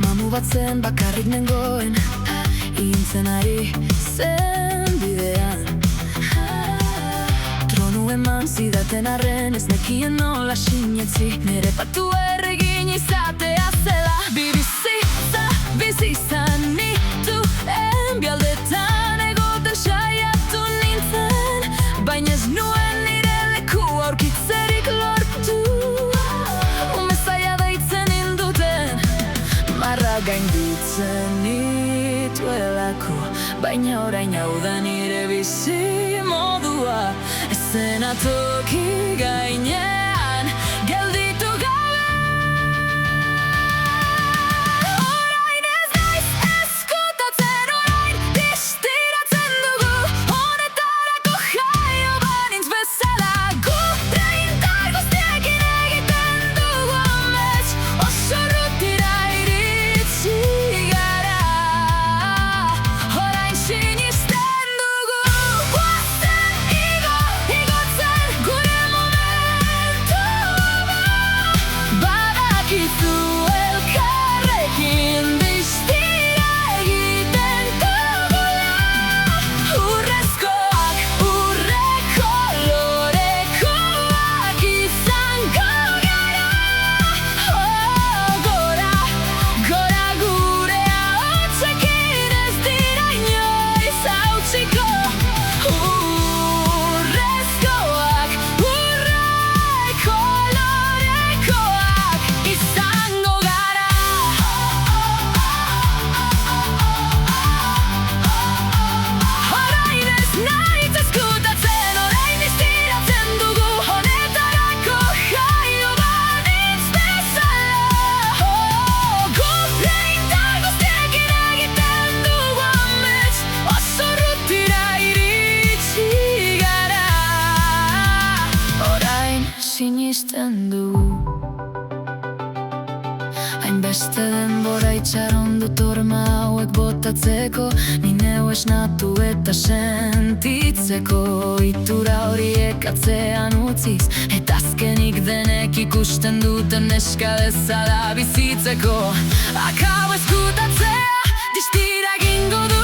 Mamu bat zen bakarrik nengoen, igintzen ari zen bidean. Tronu eman zidaten arren, ez nekien nola sinetzi, nere patu erregin izatea zela. Bi bizitza bizi izan nituen, bi aldetan egoten saiatu nintzen, baina ez nuen nire leku aurkitzerik lortu. Ume zaila deitzen hilduten, marra gainditzen nituelako, baina orain hau da nire bizi modua. Eszenatoki gainean gelditu gabe. Orain ez naiz ezkutatzen, orain distiratzen dugu, honetarako jaio banintz bezala. Gure indar guztiekin egiten dugu amets, oso urrutira iritsi gara. Orain sinisten dugu, guazen igotzen gure momentua. Badakizu elkarrekin distira egiten dugula. Urrezkoak, urre kolorekoak izango gara. Gora, gora gure ahotsekin ez dira inoiz hautsiko. Urrezkoak, urre kolorekoak izango gara. Orain ez naiz ezkutatzen, orain distiratzen dugu, honetarako jaio banintz bezala. Gure indar guztiekin egiten dugu amets, oso urrutira iritsi gara. Orain sinisten dugu, hainbeste denbora itxaron dut horma hauek botatzeko, ni neu esnatu eta sentitzeko. Itura horiek atzean utziz, eta azkenik denek ikusten duten neska bezala bizitzeko. Akabo ezkutatzea, distira egingo du.